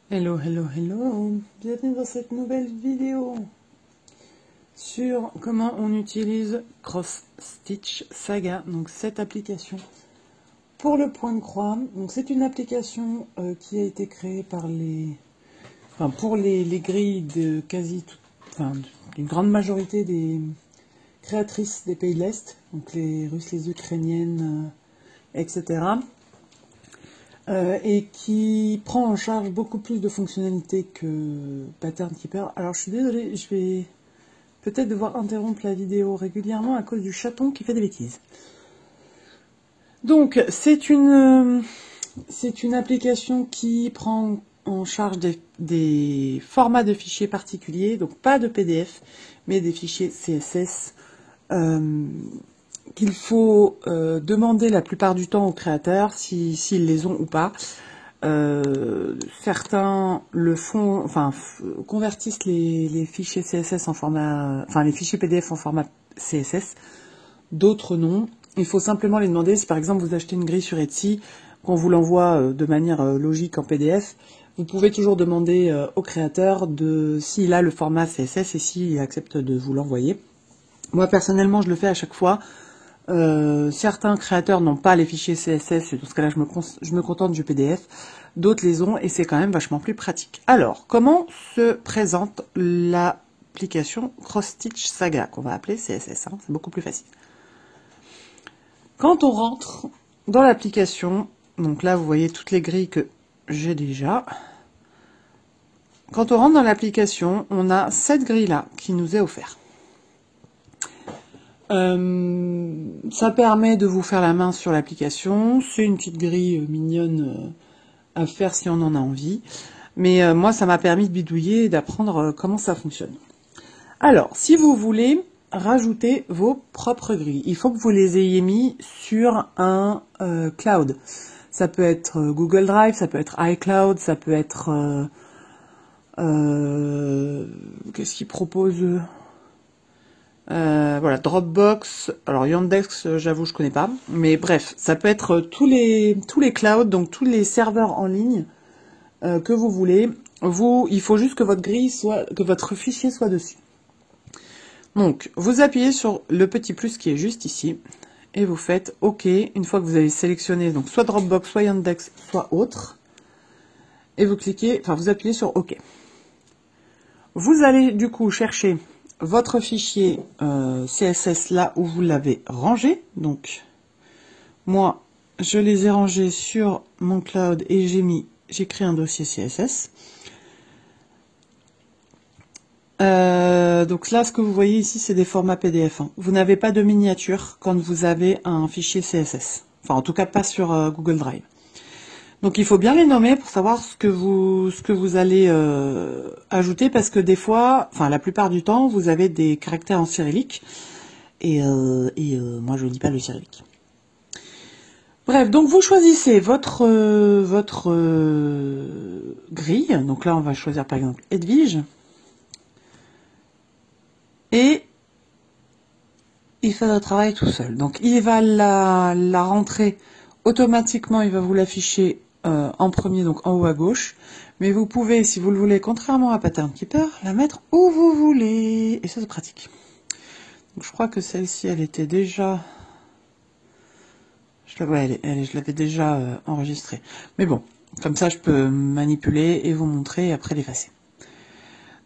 Hello, hello, hello, bienvenue dans cette nouvelle vidéo sur comment on utilise Cross Stitch Saga, donc cette application pour le point de croix. Donc c'est une application qui a été créée par pour les grilles de d'une grande majorité des créatrices des pays de l'Est, donc les Russes, les Ukrainiennes, etc. Et qui prend en charge beaucoup plus de fonctionnalités que Pattern Keeper. Alors je suis désolée, je vais peut-être devoir interrompre la vidéo régulièrement à cause du chaton qui fait des bêtises. Donc c'est une application qui prend en charge des formats de fichiers particuliers, donc pas de PDF, mais des fichiers CSS qu'il faut demander la plupart du temps aux créateurs s'ils les ont ou pas. Certains le font, convertissent les fichiers CSS en format, les fichiers PDF en format CSS. D'autres non. Il faut simplement les demander. Si par exemple vous achetez une grille sur Etsy, qu'on vous l'envoie de manière logique en PDF, vous pouvez toujours demander au créateur s'il a le format CSS et s'il accepte de vous l'envoyer. Moi personnellement, je le fais à chaque fois. Certains créateurs n'ont pas les fichiers CSS, et dans ce cas-là, je me contente du PDF. D'autres les ont et c'est quand même vachement plus pratique. Alors, comment se présente l'application Cross Stitch Saga, qu'on va appeler CSS, hein, c'est beaucoup plus facile. Quand on rentre dans l'application, donc là, vous voyez toutes les grilles que j'ai déjà. Quand on rentre dans l'application, on a cette grille-là qui nous est offerte. Ça permet de vous faire la main sur l'application. C'est une petite grille mignonne à faire si on en a envie. Mais moi, ça m'a permis de bidouiller et d'apprendre comment ça fonctionne. Alors, si vous voulez rajouter vos propres grilles, il faut que vous les ayez mis sur un cloud. Ça peut être Google Drive, ça peut être iCloud, ça peut être... qu'est-ce qu'ils proposent ? Voilà, Dropbox, alors Yandex, j'avoue, je connais pas, mais bref, ça peut être tous les clouds, donc tous les serveurs en ligne que vous voulez. Il faut juste que votre fichier soit dessus. Donc, vous appuyez sur le petit plus qui est juste ici, et vous faites OK, une fois que vous avez sélectionné donc soit Dropbox, soit Yandex, soit autre, et vous appuyez sur OK. Vous allez du coup chercher votre fichier CSS là où vous l'avez rangé. Donc moi je les ai rangés sur mon cloud et j'ai créé un dossier CSS. Donc là ce que vous voyez ici c'est des formats PDF, hein. Vous n'avez pas de miniature quand vous avez un fichier CSS, enfin en tout cas pas sur Google Drive. Donc il faut bien les nommer pour savoir ce que vous allez ajouter, parce que des fois, la plupart du temps, vous avez des caractères en cyrillique et moi je ne lis pas le cyrillique. Bref, donc vous choisissez votre grille. Donc là on va choisir par exemple Edwige et il fait le travail tout seul. Donc il va la rentrer automatiquement, il va vous l'afficher en premier, donc en haut à gauche, mais vous pouvez, si vous le voulez, contrairement à Pattern Keeper, la mettre où vous voulez, et ça c'est pratique. Donc, je crois que celle-ci, elle était déjà... je l'avais déjà enregistrée. Mais bon, comme ça je peux manipuler et vous montrer et après l'effacer.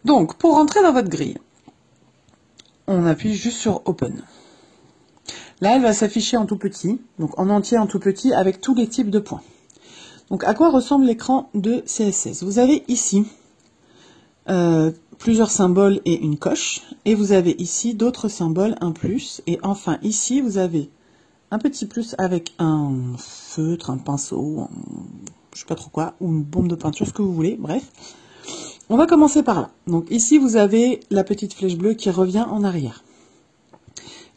Donc, pour rentrer dans votre grille, on appuie juste sur Open. Là, elle va s'afficher en tout petit, donc en entier en tout petit, avec tous les types de points. Donc, à quoi ressemble l'écran de CSS? Vous avez ici plusieurs symboles et une coche, et vous avez ici d'autres symboles, un plus, et enfin ici, vous avez un petit plus avec un feutre, un pinceau, je sais pas trop quoi, ou une bombe de peinture, ce que vous voulez, bref. On va commencer par là. Donc ici, vous avez la petite flèche bleue qui revient en arrière.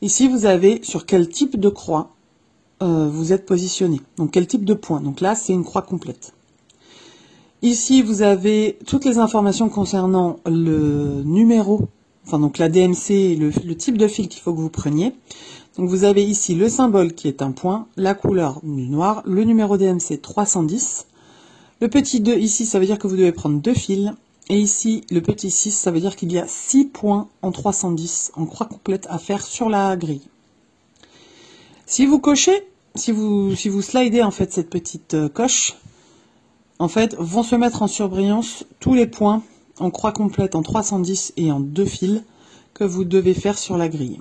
Ici, vous avez sur quel type de croix vous êtes positionné. Donc, quel type de point. Donc là, c'est une croix complète. Ici, vous avez toutes les informations concernant le numéro, donc la DMC, le type de fil qu'il faut que vous preniez. Donc vous avez ici le symbole qui est un point, la couleur du noir, le numéro DMC 310. Le petit 2 ici, ça veut dire que vous devez prendre 2 fils. Et ici, le petit 6, ça veut dire qu'il y a 6 points en 310 en croix complète à faire sur la grille. Si vous cochez, si vous slidez en fait cette petite coche, en fait, vont se mettre en surbrillance tous les points en croix complète en 310 et en 2 fils que vous devez faire sur la grille.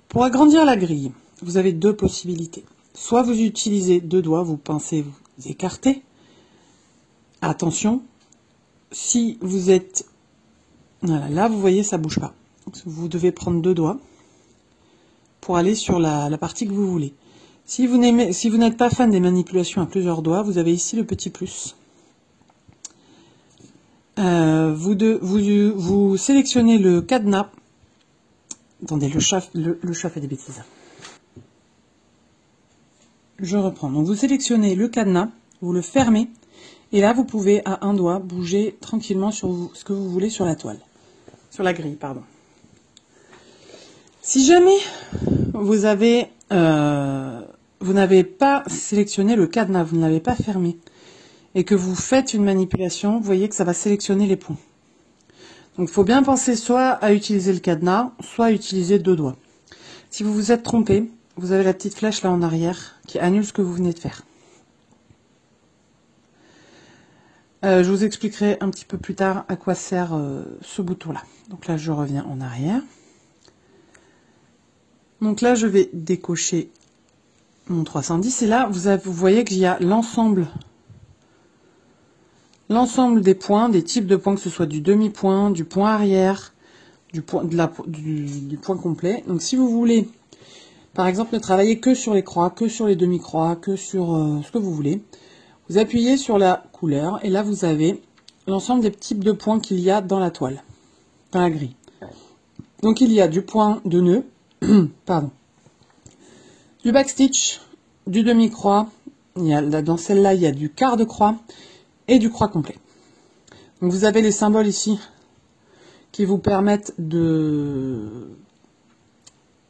Pour agrandir la grille, vous avez deux possibilités. Soit vous utilisez 2 doigts, vous pincez, vous écartez. Attention, si vous êtes... Voilà, là vous voyez ça bouge pas. Vous devez prendre 2 doigts pour aller sur la partie que vous voulez. Si vous n'êtes pas fan des manipulations à plusieurs doigts, vous avez ici le petit plus. Vous sélectionnez le cadenas. Attendez, le chat fait des bêtises. Je reprends. Donc vous sélectionnez le cadenas, vous le fermez, et là vous pouvez à un doigt bouger tranquillement sur ce que vous voulez sur la toile. Sur la grille, pardon. Si jamais vous n'avez pas sélectionné le cadenas, vous ne l'avez pas fermé, et que vous faites une manipulation, vous voyez que ça va sélectionner les points. Donc il faut bien penser soit à utiliser le cadenas, soit à utiliser 2 doigts. Si vous vous êtes trompé, vous avez la petite flèche là en arrière qui annule ce que vous venez de faire. Je vous expliquerai un petit peu plus tard à quoi sert ce bouton-là. Donc là, je reviens en arrière. Donc là, je vais décocher mon 310. Et là, vous voyez qu'il y a l'ensemble des points, des types de points, que ce soit du demi-point, du point arrière, du point complet. Donc si vous voulez, par exemple, ne travailler que sur les croix, que sur les demi-croix, que sur ce que vous voulez, vous appuyez sur la couleur et là vous avez l'ensemble des types de points qu'il y a dans la toile, dans la grille. Donc il y a du point de nœud, pardon, du backstitch, du demi-croix, dans celle-là il y a du quart de croix et du croix complet. Donc vous avez les symboles ici qui vous permettent de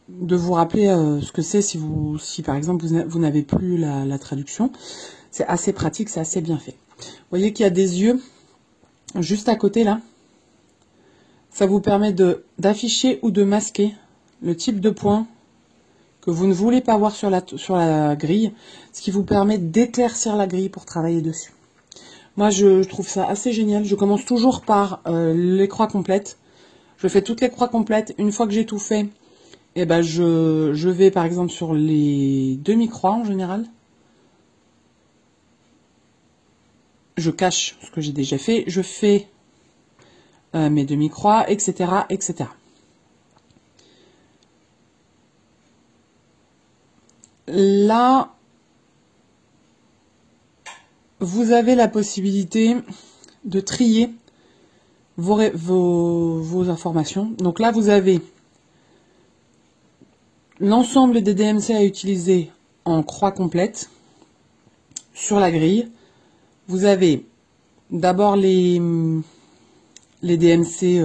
vous rappeler ce que c'est si par exemple vous n'avez plus la traduction. C'est assez pratique, c'est assez bien fait. Vous voyez qu'il y a des yeux juste à côté là. Ça vous permet d'afficher ou de masquer le type de point que vous ne voulez pas voir sur la grille, ce qui vous permet d'éclaircir la grille pour travailler dessus. Moi, je trouve ça assez génial. Je commence toujours par les croix complètes. Je fais toutes les croix complètes. Une fois que j'ai tout fait, eh ben, je vais par exemple sur les demi-croix en général. Je cache ce que j'ai déjà fait, je fais mes demi-croix, etc., etc. Là, vous avez la possibilité de trier vos informations. Donc là, vous avez l'ensemble des DMC à utiliser en croix complète sur la grille. Vous avez d'abord les DMC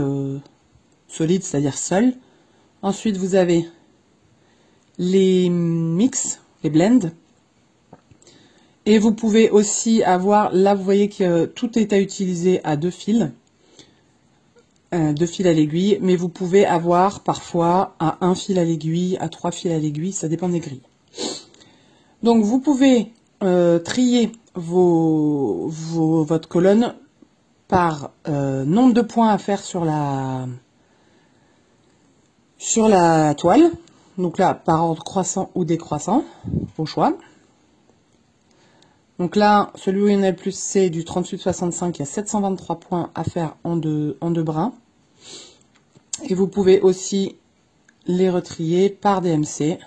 solides, c'est-à-dire seuls. Ensuite, vous avez les mix, les blends. Et vous pouvez aussi avoir, là vous voyez que tout est à utiliser à 2 fils. 2 fils à l'aiguille, mais vous pouvez avoir parfois à 1 fil à l'aiguille, à 3 fils à l'aiguille, ça dépend des grilles. Donc vous pouvez trier votre colonne par nombre de points à faire sur la toile. Donc là, par ordre croissant ou décroissant, au choix. Donc là, celui où il y en a le plus, c'est du 38-65, il y a 723 points à faire en deux brins. Et vous pouvez aussi les retrier par DMC.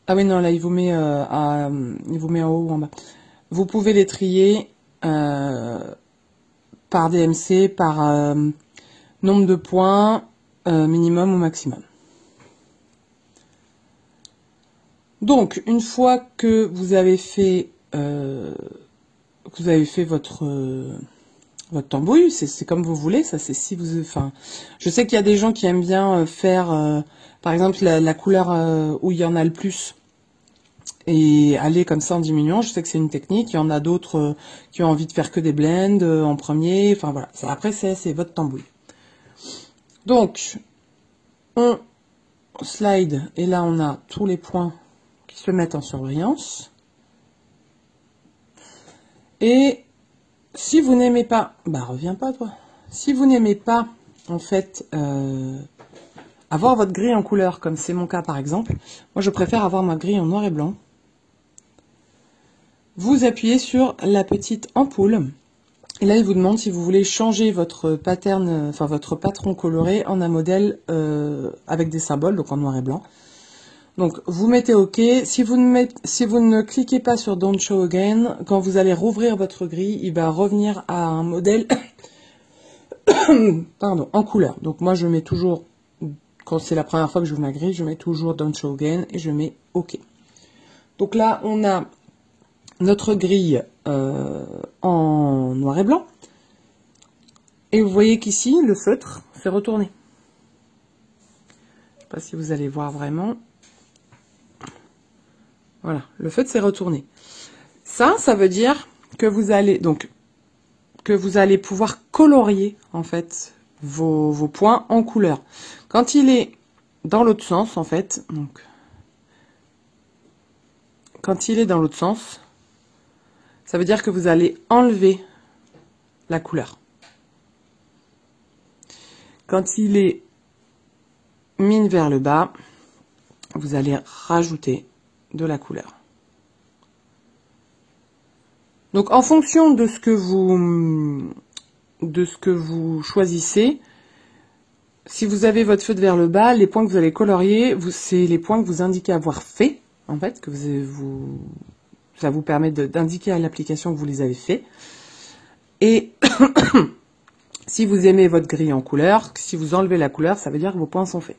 Ah oui, non, là, il vous met en haut ou en bas. Vous pouvez les trier par DMC, par nombre de points, minimum ou maximum. Donc, une fois que vous avez fait votre votre tambouille, c'est comme vous voulez, ça c'est si vous... Enfin, je sais qu'il y a des gens qui aiment bien faire, par exemple, la couleur où il y en a le plus, et aller comme ça en diminuant, je sais que c'est une technique, il y en a d'autres qui ont envie de faire que des blends en premier, enfin voilà, après c'est votre tambouille. Donc, on slide, et là on a tous les points qui se mettent en surbrillance. Et si vous n'aimez pas, bah reviens pas toi, si vous n'aimez pas en fait avoir votre grille en couleur, comme c'est mon cas par exemple, moi je préfère avoir ma grille en noir et blanc. Vous appuyez sur la petite ampoule, et là il vous demande si vous voulez changer votre pattern, enfin votre patron coloré en un modèle avec des symboles, donc en noir et blanc. Donc vous mettez OK, si vous ne cliquez pas sur Don't Show Again, quand vous allez rouvrir votre grille, il va revenir à un modèle pardon, en couleur. Donc moi je mets toujours, quand c'est la première fois que je ouvre ma grille, je mets toujours Don't Show Again et je mets OK. Donc là on a notre grille en noir et blanc. Et vous voyez qu'ici, le feutre s'est retourné. Je ne sais pas si vous allez voir vraiment. Voilà, le feutre s'est retourné. Ça veut dire que vous allez pouvoir colorier en fait vos points en couleur. Quand il est dans l'autre sens, en fait, donc quand il est dans l'autre sens, ça veut dire que vous allez enlever la couleur. Quand il est mis vers le bas, vous allez rajouter de la couleur. Donc en fonction de ce que vous choisissez, si vous avez votre feutre vers le bas, les points que vous allez colorier, c'est les points que vous indiquez avoir fait, en fait, que ça vous permet d'indiquer à l'application que vous les avez fait. Et si vous aimez votre grille en couleur, si vous enlevez la couleur, ça veut dire que vos points sont faits.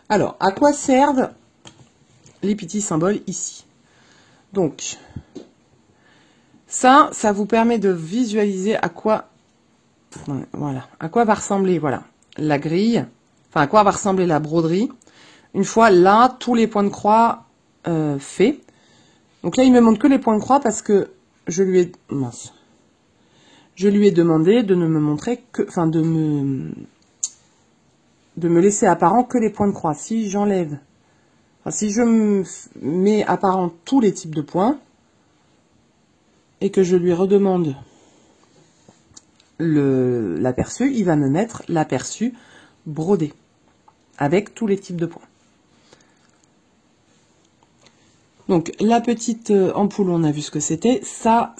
Alors, à quoi servent les petits symboles ici? Donc, ça vous permet de visualiser à quoi, voilà, à quoi va ressembler, voilà, la grille, enfin à quoi va ressembler la broderie. Une fois là, tous les points de croix faits. Donc là, il me montre que les points de croix parce que je lui ai demandé de ne me montrer que, enfin de me laisser apparent que les points de croix. Si j'enlève, enfin, si je mets apparent tous les types de points et que je lui redemande l'aperçu, il va me mettre l'aperçu brodé avec tous les types de points. Donc la petite ampoule, on a vu ce que c'était. Ça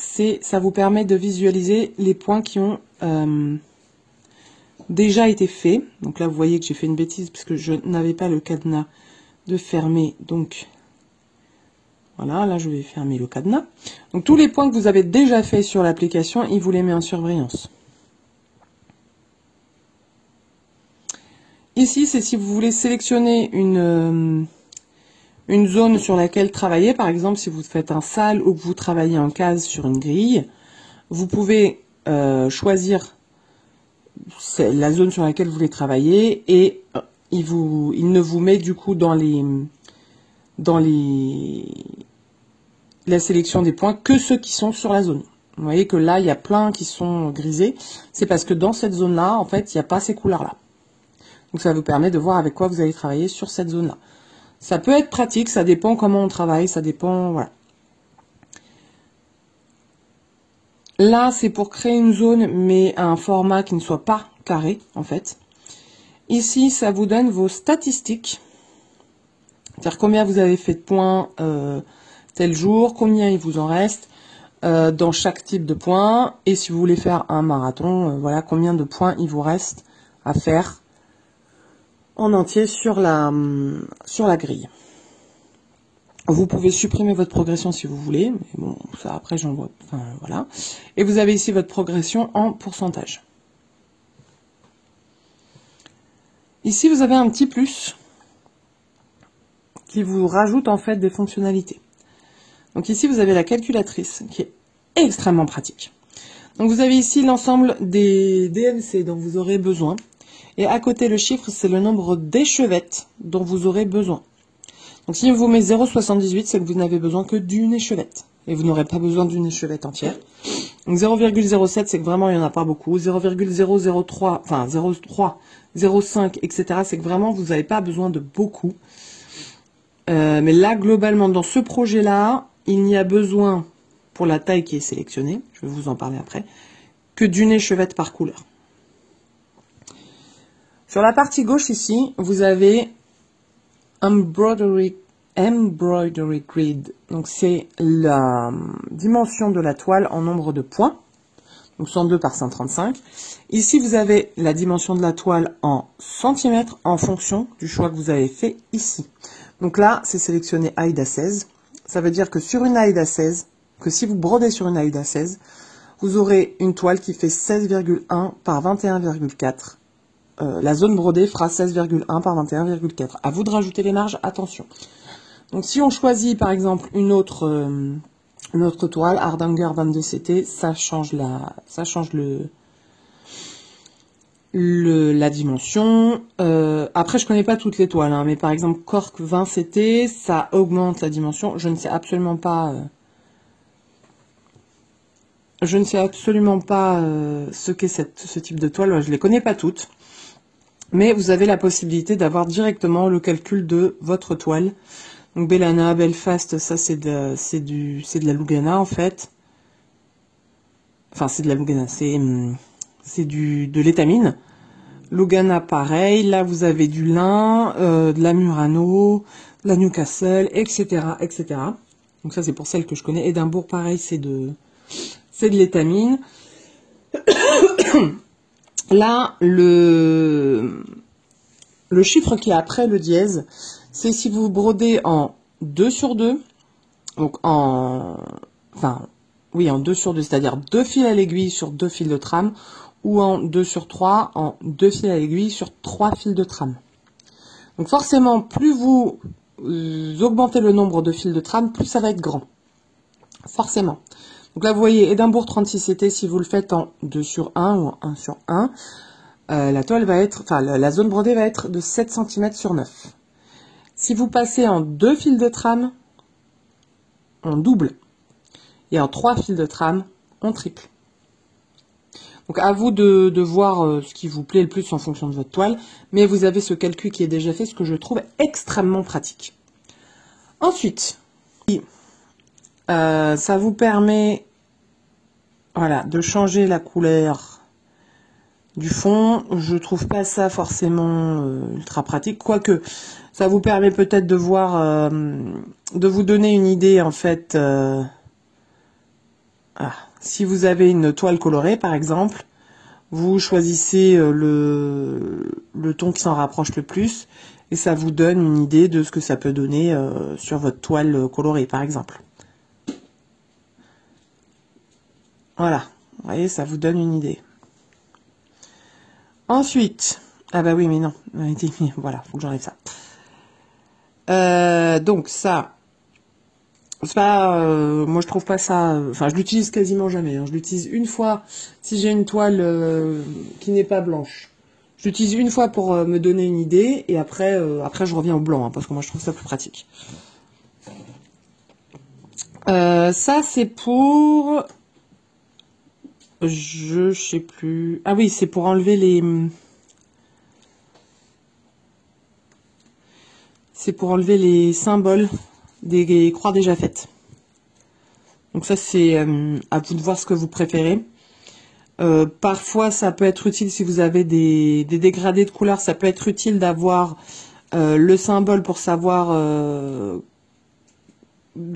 vous permet de visualiser les points qui ont déjà été faits. Donc là, vous voyez que j'ai fait une bêtise puisque je n'avais pas le cadenas de fermer. Donc voilà, là je vais fermer le cadenas. Donc tous les points que vous avez déjà faits sur l'application, il vous les met en surbrillance. Ici, c'est si vous voulez sélectionner une zone sur laquelle travailler. Par exemple, si vous faites un sale ou que vous travaillez en case sur une grille, vous pouvez choisir la zone sur laquelle vous voulez travailler et il ne vous met du coup dans la sélection des points que ceux qui sont sur la zone. Vous voyez que là, il y a plein qui sont grisés. C'est parce que dans cette zone-là, en fait, il n'y a pas ces couleurs-là. Donc ça vous permet de voir avec quoi vous allez travailler sur cette zone-là. Ça peut être pratique, ça dépend comment on travaille, ça dépend, voilà. Là, c'est pour créer une zone, mais à un format qui ne soit pas carré, en fait. Ici, ça vous donne vos statistiques. C'est-à-dire combien vous avez fait de points tel jour, combien il vous en reste dans chaque type de points. Et si vous voulez faire un marathon, voilà combien de points il vous reste à faire en entier sur la grille. Vous pouvez supprimer votre progression si vous voulez, mais bon, ça après j'en vois, enfin voilà. Et vous avez ici votre progression en pourcentage. Ici vous avez un petit plus qui vous rajoute en fait des fonctionnalités. Donc ici vous avez la calculatrice qui est extrêmement pratique. Donc vous avez ici l'ensemble des DMC dont vous aurez besoin. Et à côté, le chiffre, c'est le nombre d'échevettes dont vous aurez besoin. Donc si on vous met 0,78, c'est que vous n'avez besoin que d'une échevette. Et vous n'aurez pas besoin d'une échevette entière. Donc 0,07, c'est que vraiment, il n'y en a pas beaucoup. 0,003, enfin 0,3, 0,5, etc. C'est que vraiment, vous n'avez pas besoin de beaucoup. Mais là, globalement, dans ce projet-là, il n'y a besoin, pour la taille qui est sélectionnée, je vais vous en parler après, que d'une échevette par couleur. Sur la partie gauche ici, vous avez Embroidery Grid. Donc c'est la dimension de la toile en nombre de points. Donc 102 par 135. Ici, vous avez la dimension de la toile en centimètres en fonction du choix que vous avez fait ici. Donc là, c'est sélectionné AIDA 16. Ça veut dire que sur une AIDA 16, que si vous brodez sur une AIDA 16, vous aurez une toile qui fait 16,1 par 21,4. La zone brodée fera 16,1 par 21,4. À vous de rajouter les marges, attention. Donc si on choisit par exemple une autre toile, Hardanger 22CT, ça change la dimension. Après, je connais pas toutes les toiles, hein, mais par exemple Cork 20CT, ça augmente la dimension. Je ne sais absolument pas. Ce qu'est ce type de toile. Je les connais pas toutes. Mais vous avez la possibilité d'avoir directement le calcul de votre toile. Donc Bellana, Belfast, ça c'est de la Lugana en fait. Enfin c'est de la Lugana, c'est de l'étamine. Lugana pareil, là vous avez du lin, de la Murano, de la Newcastle, etc. etc. Donc ça c'est pour celles que je connais. Édimbourg pareil, c'est de l'étamine. Là, le chiffre qui est après le dièse, c'est si vous brodez en 2 sur 2, donc en 2 sur 2, c'est-à-dire 2 fils à l'aiguille sur 2 fils de trame, ou en 2 sur 3, en 2 fils à l'aiguille sur 3 fils de trame. Donc forcément, plus vous augmentez le nombre de fils de trame, plus ça va être grand. Forcément. Donc là, vous voyez, Édimbourg 36CT, si vous le faites en 2 sur 1 ou en 1 sur 1, la toile va être, la zone brodée va être de 7 cm sur 9. Si vous passez en 2 fils de trame, on double. Et en 3 fils de trame, on triple. Donc à vous de voir ce qui vous plaît le plus en fonction de votre toile. Mais vous avez ce calcul qui est déjà fait, ce que je trouve extrêmement pratique. Ensuite, ça vous permet de changer la couleur du fond. Je trouve pas ça forcément ultra pratique, quoique ça vous permet peut-être de voir, de vous donner une idée en fait. Si vous avez une toile colorée par exemple, vous choisissez le ton qui s'en rapproche le plus et ça vous donne une idée de ce que ça peut donner sur votre toile colorée par exemple. Voilà, vous voyez, ça vous donne une idée. Ensuite, ah bah oui, mais non, voilà, faut que j'enlève ça. Donc ça, c'est pas, moi je trouve pas ça, enfin je l'utilise quasiment jamais. Hein, je l'utilise une fois si j'ai une toile qui n'est pas blanche. Je l'utilise une fois pour me donner une idée et après je reviens au blanc hein, parce que moi je trouve ça plus pratique. Ça c'est pour, je sais plus. Ah oui, c'est pour enlever les. C'est pour enlever les symboles des croix déjà faites. Donc ça c'est à vous de voir ce que vous préférez. Parfois ça peut être utile si vous avez des dégradés de couleurs, ça peut être utile d'avoir le symbole pour savoir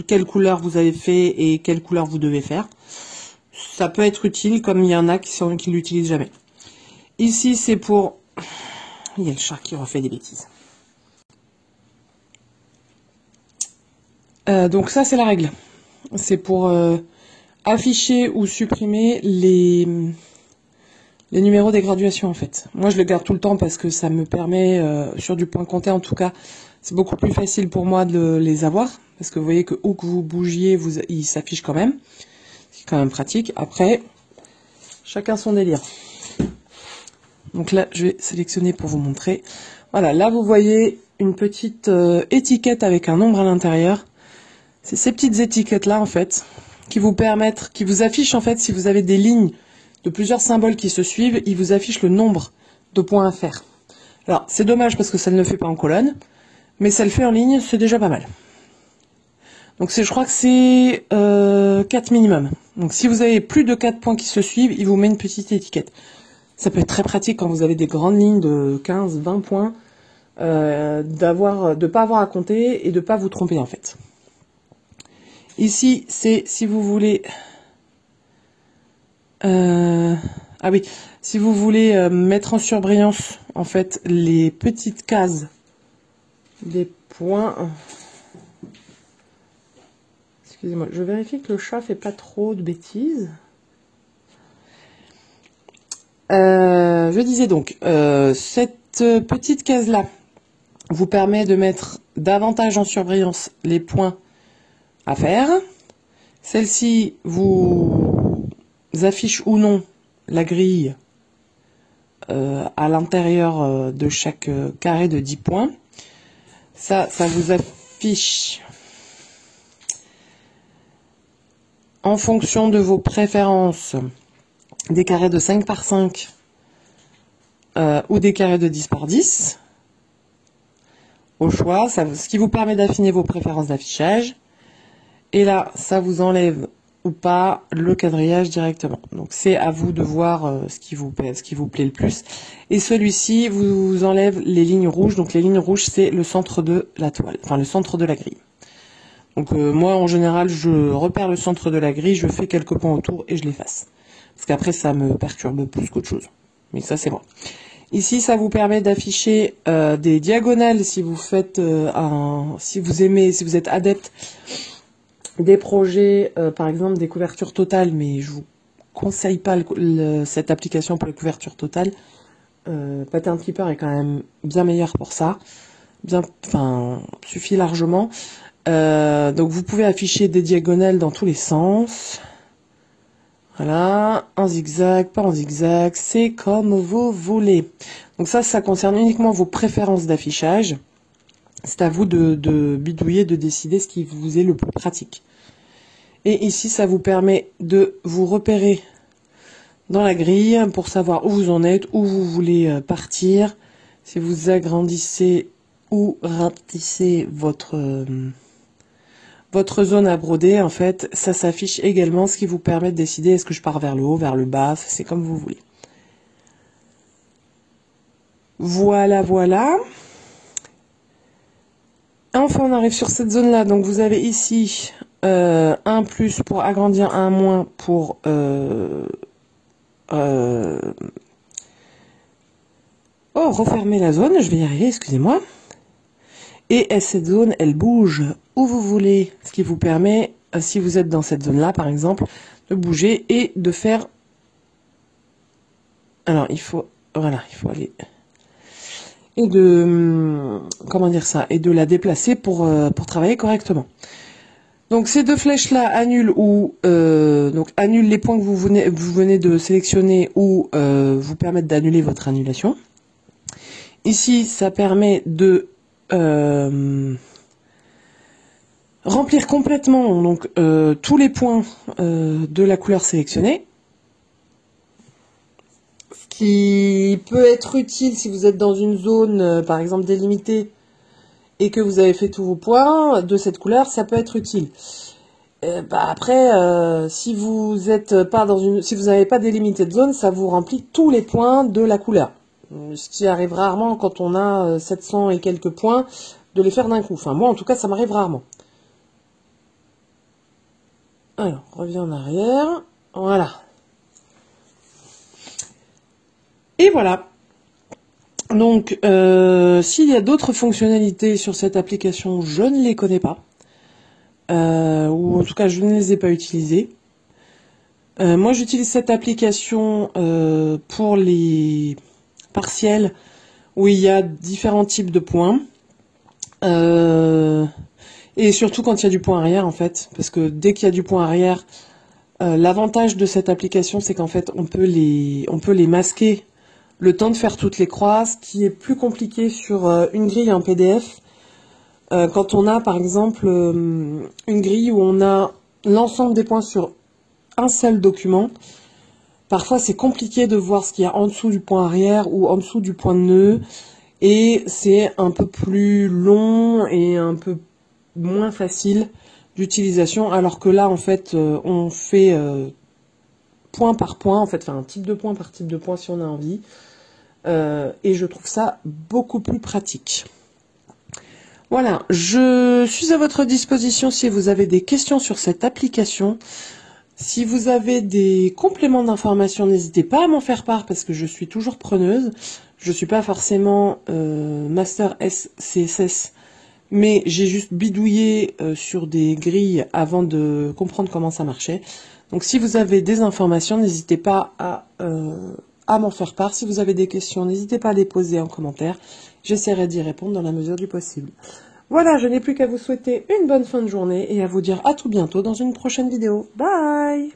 quelle couleur vous avez fait et quelle couleur vous devez faire. Ça peut être utile comme il y en a qui l'utilisent jamais. Ici c'est pour... Il y a le chat qui refait des bêtises. Donc ça c'est la règle. C'est pour afficher ou supprimer les numéros des graduations en fait. Moi je le garde tout le temps parce que ça me permet, sur du point compté en tout cas, c'est beaucoup plus facile pour moi de les avoir. Parce que vous voyez que où que vous bougiez, il s'affiche quand même. C'est quand même pratique. Après, chacun son délire. Donc là, je vais sélectionner pour vous montrer. Voilà, là vous voyez une petite étiquette avec un nombre à l'intérieur. C'est ces petites étiquettes là en fait qui vous permettent, qui vous affichent en fait si vous avez des lignes de plusieurs symboles qui se suivent, ils vous affichent le nombre de points à faire. Alors c'est dommage parce que ça ne le fait pas en colonne, mais ça le fait en ligne, c'est déjà pas mal. Donc je crois que c'est 4 minimum. Donc si vous avez plus de 4 points qui se suivent, il vous met une petite étiquette. Ça peut être très pratique quand vous avez des grandes lignes de 15-20 points, de pas avoir à compter et de pas vous tromper en fait. Ici, c'est si vous voulez... ah oui, si vous voulez mettre en surbrillance en fait les petites cases des points... Excusez-moi, je vérifie que le chat fait pas trop de bêtises. Je disais donc, cette petite case-là vous permet de mettre davantage en surbrillance les points à faire. Celle-ci vous affiche ou non la grille à l'intérieur de chaque carré de 10 points. Ça vous affiche en fonction de vos préférences des carrés de 5 par 5 ou des carrés de 10 par 10 au choix, ce qui vous permet d'affiner vos préférences d'affichage. Et là, ça vous enlève ou pas le quadrillage directement. Donc c'est à vous de voir ce qui vous plaît le plus. Et celui-ci vous enlève les lignes rouges. Donc les lignes rouges, c'est le centre de la toile, enfin le centre de la grille. Donc moi, en général, je repère le centre de la grille, je fais quelques points autour et je l'efface. Parce qu'après, ça me perturbe plus qu'autre chose. Mais ça, c'est moi. Ici, ça vous permet d'afficher des diagonales si vous faites si vous êtes adepte des projets, par exemple des couvertures totales, mais je vous conseille pas cette application pour les couvertures totales. Pattern Keeper est quand même bien meilleur pour ça. Suffit largement. Donc vous pouvez afficher des diagonales dans tous les sens. Voilà, en zigzag, pas en zigzag, c'est comme vous voulez. Donc ça concerne uniquement vos préférences d'affichage. C'est à vous de bidouiller, de décider ce qui vous est le plus pratique. Et ici, ça vous permet de vous repérer dans la grille pour savoir où vous en êtes, où vous voulez partir. Si vous agrandissez ou rapetissez votre zone à broder, en fait, ça s'affiche également, ce qui vous permet de décider est-ce que je pars vers le haut, vers le bas, c'est comme vous voulez. Voilà, voilà. Enfin, on arrive sur cette zone-là. Donc, vous avez ici un plus pour agrandir, un moins pour refermer la zone. Je vais y arriver, excusez-moi. Et cette zone, elle bouge où vous voulez, ce qui vous permet, si vous êtes dans cette zone-là, par exemple, de bouger et de faire... Alors, il faut aller... Et de... Comment dire ça? Et de la déplacer pour travailler correctement. Donc, ces deux flèches-là annulent annulent les points que vous venez de sélectionner ou vous permettent d'annuler votre annulation. Ici, ça permet de... remplir complètement donc tous les points de la couleur sélectionnée, ce qui peut être utile si vous êtes dans une zone par exemple délimitée et que vous avez fait tous vos points de cette couleur, ça peut être utile. Après, si vous êtes pas si vous n'avez pas délimité de zone, ça vous remplit tous les points de la couleur. Ce qui arrive rarement quand on a 700 et quelques points, de les faire d'un coup. Enfin, moi, en tout cas, ça m'arrive rarement. Alors, reviens en arrière. Voilà. Et voilà. Donc, s'il y a d'autres fonctionnalités sur cette application, je ne les connais pas. Ou en tout cas, je ne les ai pas utilisées. Moi, j'utilise cette application pour les partiels où il y a différents types de points. Et surtout quand il y a du point arrière, en fait. Parce que dès qu'il y a du point arrière, L'avantage de cette application, c'est qu'en fait, on peut les masquer le temps de faire toutes les croix, ce qui est plus compliqué sur une grille en PDF. Quand on a, par exemple, une grille où on a l'ensemble des points sur un seul document, parfois c'est compliqué de voir ce qu'il y a en dessous du point arrière ou en dessous du point de nœud, et c'est un peu plus long et un peu moins facile d'utilisation, alors que là, en fait, on fait point par point, en fait, enfin, un type de point par type de point si on a envie, et je trouve ça beaucoup plus pratique. Voilà, je suis à votre disposition si vous avez des questions sur cette application. Si vous avez des compléments d'information, n'hésitez pas à m'en faire part parce que je suis toujours preneuse. Je ne suis pas forcément Master CSS, mais j'ai juste bidouillé sur des grilles avant de comprendre comment ça marchait. Donc si vous avez des informations, n'hésitez pas à m'en faire part. Si vous avez des questions, n'hésitez pas à les poser en commentaire. J'essaierai d'y répondre dans la mesure du possible. Voilà, je n'ai plus qu'à vous souhaiter une bonne fin de journée et à vous dire à tout bientôt dans une prochaine vidéo. Bye!